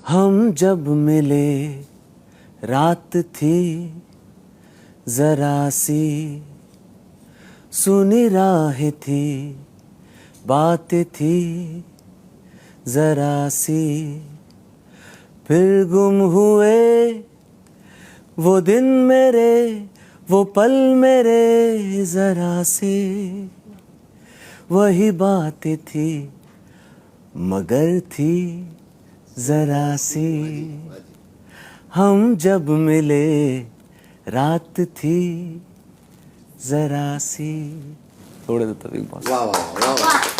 हम जब मिले रात थी जरा सी, सुनी राह थी, बात थी जरा सी, फिर गुम हुए वो दिन मेरे, वो पल मेरे जरा से, वही बात थी मगर थी जरा सी, हम जब मिले रात थी जरा सी. थोड़े तो तभी वाह वाह वाह वाह